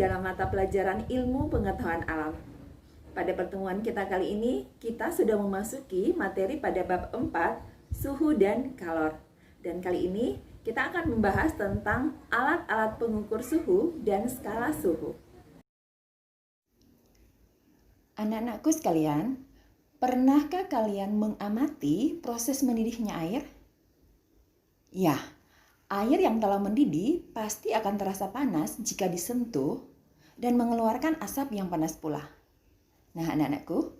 dalam mata pelajaran ilmu pengetahuan alam. Pada pertemuan kita kali ini, kita sudah memasuki materi pada bab 4, suhu dan kalor. Dan kali ini kita akan membahas tentang alat-alat pengukur suhu dan skala suhu. Anak-anakku sekalian, pernahkah kalian mengamati proses mendidihnya air? Ya, air yang telah mendidih pasti akan terasa panas jika disentuh dan mengeluarkan asap yang panas pula. Nah, anak-anakku,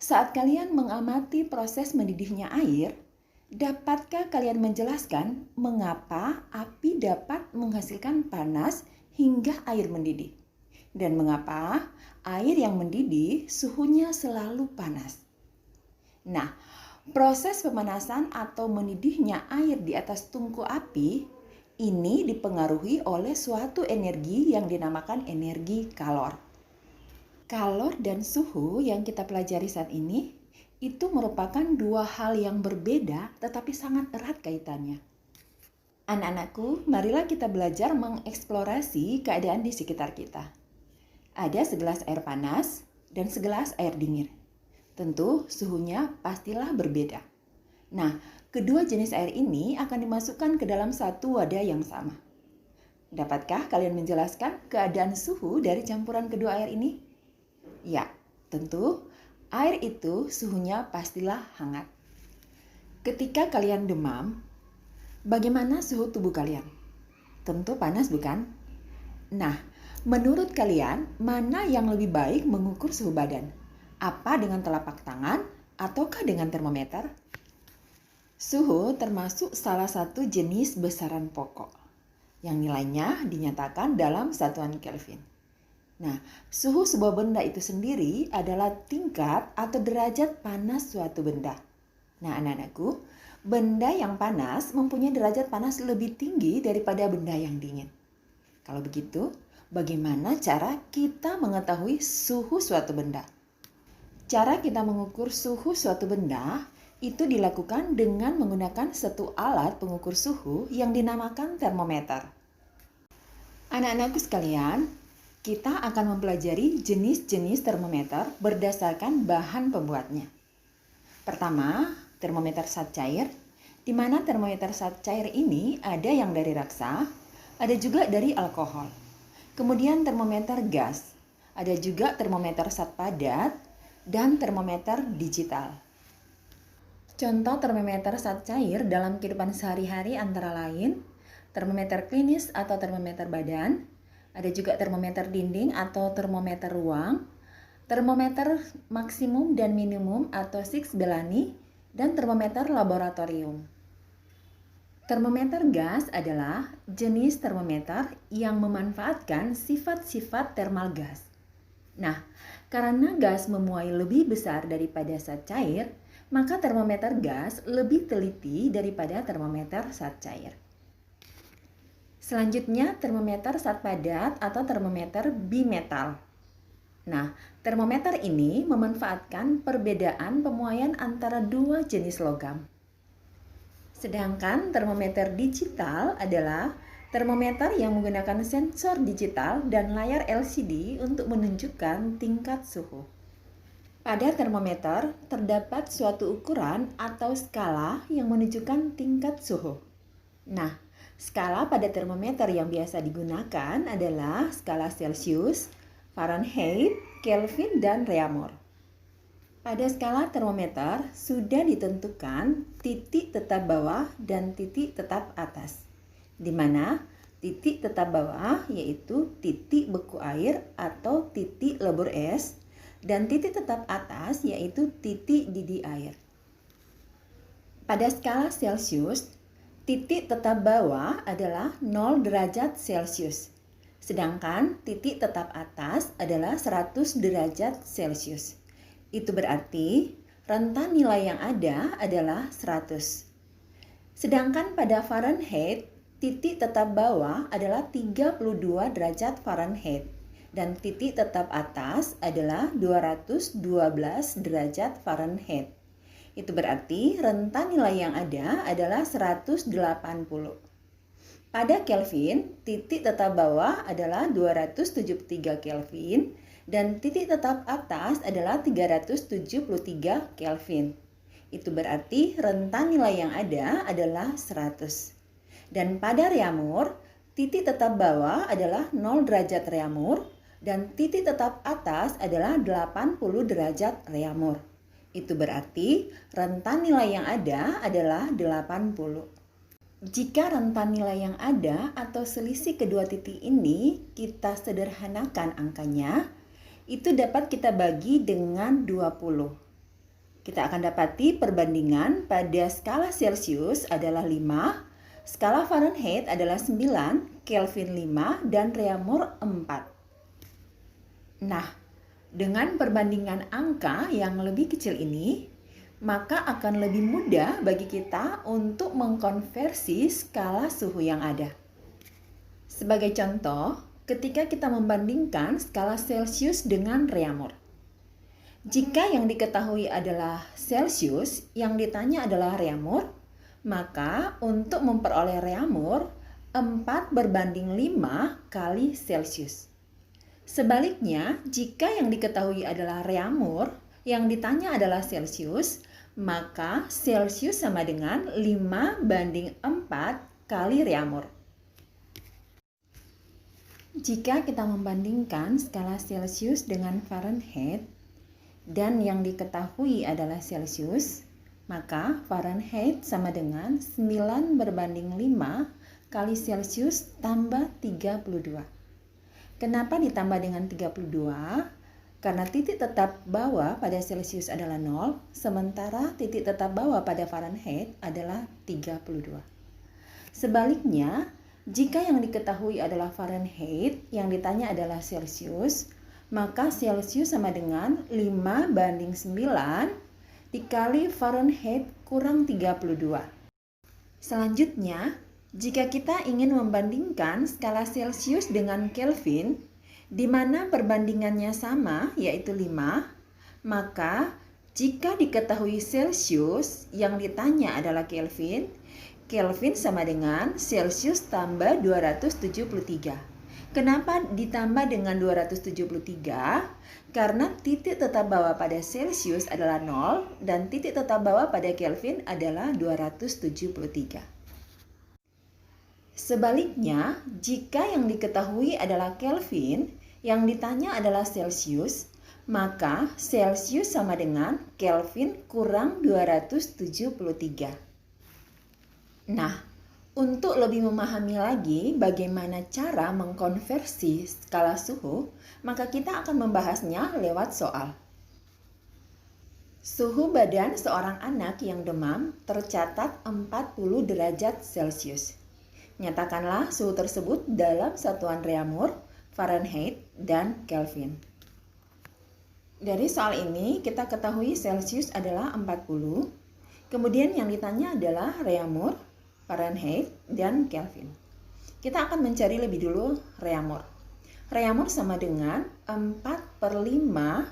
saat kalian mengamati proses mendidihnya air, dapatkah kalian menjelaskan mengapa api dapat menghasilkan panas hingga air mendidih? Dan mengapa air yang mendidih suhunya selalu panas? Nah, proses pemanasan atau mendidihnya air di atas tungku api ini dipengaruhi oleh suatu energi yang dinamakan energi kalor. Kalor dan suhu yang kita pelajari saat ini itu merupakan dua hal yang berbeda tetapi sangat erat kaitannya. Anak-anakku, marilah kita belajar mengeksplorasi keadaan di sekitar kita. Ada segelas air panas dan segelas air dingin. Tentu suhunya pastilah berbeda. Nah, kedua jenis air ini akan dimasukkan ke dalam satu wadah yang sama. Dapatkah kalian menjelaskan keadaan suhu dari campuran kedua air ini? Ya, tentu air itu suhunya pastilah hangat. Ketika kalian demam, bagaimana suhu tubuh kalian? Tentu panas, bukan? Nah, menurut kalian mana yang lebih baik mengukur suhu badan? Apa dengan telapak tangan ataukah dengan termometer? Suhu termasuk salah satu jenis besaran pokok yang nilainya dinyatakan dalam satuan Kelvin. Nah, suhu sebuah benda itu sendiri adalah tingkat atau derajat panas suatu benda. Nah, anak-anakku, benda yang panas mempunyai derajat panas lebih tinggi daripada benda yang dingin. Kalau begitu, bagaimana cara kita mengetahui suhu suatu benda? Cara kita mengukur suhu suatu benda itu dilakukan dengan menggunakan satu alat pengukur suhu yang dinamakan termometer. Anak-anakku sekalian, kita akan mempelajari jenis-jenis termometer berdasarkan bahan pembuatnya. Pertama, termometer zat cair, di mana termometer zat cair ini ada yang dari raksa, ada juga dari alkohol. Kemudian termometer gas, ada juga termometer zat padat, dan termometer digital. Contoh termometer zat cair dalam kehidupan sehari-hari antara lain termometer klinis atau termometer badan, ada juga termometer dinding atau termometer ruang, termometer maksimum dan minimum atau Six Bellani, dan termometer laboratorium. Termometer gas adalah jenis termometer yang memanfaatkan sifat-sifat termal gas. Nah, karena gas memuai lebih besar daripada zat cair, maka termometer gas lebih teliti daripada termometer zat cair. Selanjutnya, termometer zat padat atau termometer bimetal. Nah, termometer ini memanfaatkan perbedaan pemuaian antara dua jenis logam. Sedangkan termometer digital adalah termometer yang menggunakan sensor digital dan layar LCD untuk menunjukkan tingkat suhu. Pada termometer terdapat suatu ukuran atau skala yang menunjukkan tingkat suhu. Nah, skala pada termometer yang biasa digunakan adalah skala Celsius, Fahrenheit, Kelvin, dan Reaumur. Pada skala termometer sudah ditentukan titik tetap bawah dan titik tetap atas, di mana titik tetap bawah yaitu titik beku air atau titik lebur es, dan titik tetap atas yaitu titik didih air. Pada skala Celsius, titik tetap bawah adalah 0 derajat Celsius, sedangkan titik tetap atas adalah 100 derajat Celsius. Itu berarti rentan nilai yang ada adalah 100. Sedangkan pada Fahrenheit, titik tetap bawah adalah 32 derajat Fahrenheit dan titik tetap atas adalah 212 derajat Fahrenheit. Itu berarti rentan nilai yang ada adalah 180. Pada Kelvin, titik tetap bawah adalah 273 Kelvin dan titik tetap atas adalah 373 Kelvin. Itu berarti rentan nilai yang ada adalah 100. Dan pada reamur, titik tetap bawah adalah 0 derajat reamur dan titik tetap atas adalah 80 derajat reamur. Itu berarti rentan nilai yang ada adalah 80. Jika rentan nilai yang ada atau selisih kedua titik ini kita sederhanakan angkanya, itu dapat kita bagi dengan 20. Kita akan dapati perbandingan pada skala Celsius adalah 5, skala Fahrenheit adalah 9, Kelvin 5, dan reamur 4. Nah, dengan perbandingan angka yang lebih kecil ini, maka akan lebih mudah bagi kita untuk mengkonversi skala suhu yang ada. Sebagai contoh, ketika kita membandingkan skala Celsius dengan reamur. Jika yang diketahui adalah Celsius, yang ditanya adalah reamur, maka untuk memperoleh reamur, 4 berbanding 5 kali Celsius. Sebaliknya, jika yang diketahui adalah reamur, yang ditanya adalah Celsius, maka Celsius sama dengan 5 banding 4 kali reamur. Jika kita membandingkan skala Celsius dengan Fahrenheit dan yang diketahui adalah Celsius, maka Fahrenheit sama dengan 9 berbanding 5 kali Celsius tambah 32. Kenapa ditambah dengan 32? Karena titik tetap bawah pada Celsius adalah 0, sementara titik tetap bawah pada Fahrenheit adalah 32. Sebaliknya, jika yang diketahui adalah Fahrenheit, yang ditanya adalah Celsius, maka Celsius sama dengan 5 banding 9 dikali Fahrenheit kurang 32. Selanjutnya, jika kita ingin membandingkan skala Celsius dengan Kelvin, di mana perbandingannya sama, yaitu 5, maka jika diketahui Celsius, yang ditanya adalah Kelvin, Kelvin sama dengan Celsius tambah 273. Kenapa ditambah dengan 273? Karena titik tetap bawah pada Celsius adalah 0 dan titik tetap bawah pada Kelvin adalah 273. Sebaliknya, jika yang diketahui adalah Kelvin, yang ditanya adalah Celsius, maka Celsius sama dengan Kelvin kurang 273. Nah, untuk lebih memahami lagi bagaimana cara mengkonversi skala suhu, maka kita akan membahasnya lewat soal. Suhu badan seorang anak yang demam tercatat 40 derajat Celcius. Nyatakanlah suhu tersebut dalam satuan reamur, Fahrenheit, dan Kelvin. Dari soal ini kita ketahui Celsius adalah 40, kemudian yang ditanya adalah reamur, Fahrenheit, dan Kelvin. Kita akan mencari lebih dulu reamur. Reamur sama dengan 4/5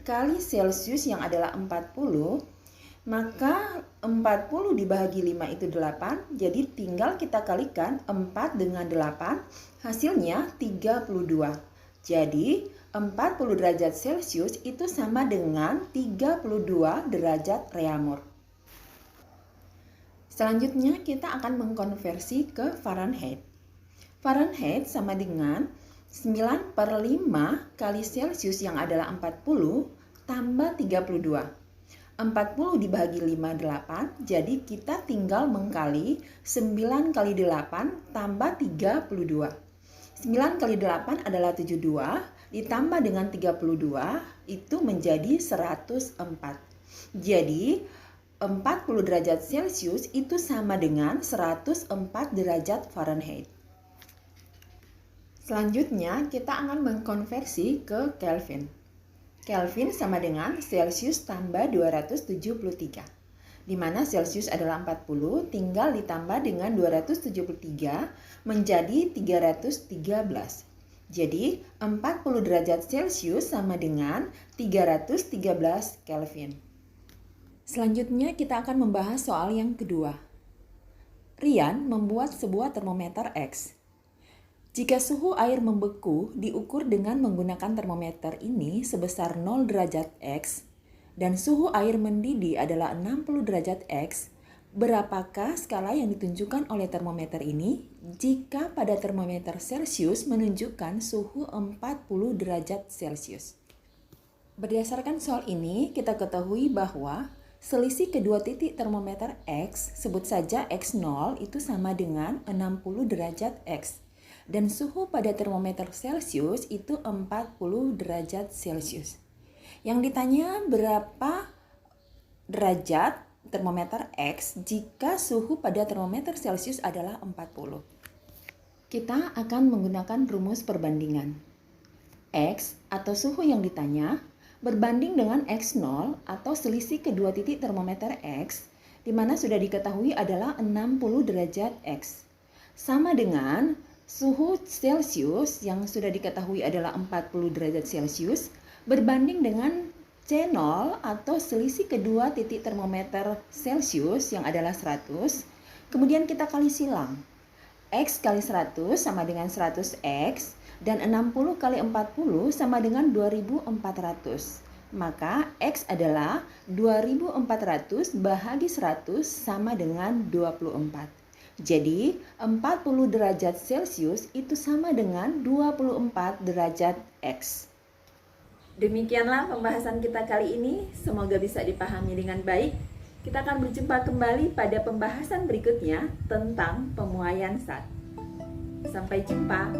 kali Celsius yang adalah 40, maka 40 dibagi 5 itu 8, jadi tinggal kita kalikan 4 dengan 8, hasilnya 32. Jadi 40 derajat Celcius itu sama dengan 32 derajat reamur. Selanjutnya kita akan mengkonversi ke Fahrenheit. Fahrenheit sama dengan 9/5 kali Celsius yang adalah 40 tambah 32. 40 dibagi 5, 8, jadi kita tinggal mengkali 9 kali 8 tambah 32. 9 kali 8 adalah 72, ditambah dengan 32, itu menjadi 104. Jadi, 40 derajat Celcius itu sama dengan 104 derajat Fahrenheit. Selanjutnya, kita akan mengkonversi ke Kelvin. Kelvin sama dengan Celsius tambah 273. Di mana Celsius adalah 40, tinggal ditambah dengan 273 menjadi 313. Jadi 40 derajat Celsius sama dengan 313 Kelvin. Selanjutnya kita akan membahas soal yang kedua. Rian membuat sebuah termometer X. Jika suhu air membeku diukur dengan menggunakan termometer ini sebesar 0 derajat X dan suhu air mendidih adalah 60 derajat X, berapakah skala yang ditunjukkan oleh termometer ini jika pada termometer Celcius menunjukkan suhu 40 derajat Celcius? Berdasarkan soal ini, kita ketahui bahwa selisih kedua titik termometer X, sebut saja X0 itu sama dengan 60 derajat X. Dan suhu pada termometer Celcius itu 40 derajat Celcius. Yang ditanya berapa derajat termometer X jika suhu pada termometer Celcius adalah 40. Kita akan menggunakan rumus perbandingan. X atau suhu yang ditanya berbanding dengan X0 atau selisih kedua titik termometer X, di mana sudah diketahui adalah 60 derajat X. Sama dengan suhu Celcius yang sudah diketahui adalah 40 derajat Celcius berbanding dengan C0 atau selisih kedua titik termometer Celcius yang adalah 100. Kemudian kita kali silang. X kali 100 sama dengan 100X dan 60 kali 40 sama dengan 2400. Maka X adalah 2400 bahagi 100 sama dengan 24. Jadi 40 derajat Celcius itu sama dengan 24 derajat X. Demikianlah pembahasan kita kali ini. Semoga bisa dipahami dengan baik. Kita akan berjumpa kembali pada pembahasan berikutnya tentang pemuaian zat. Sampai jumpa.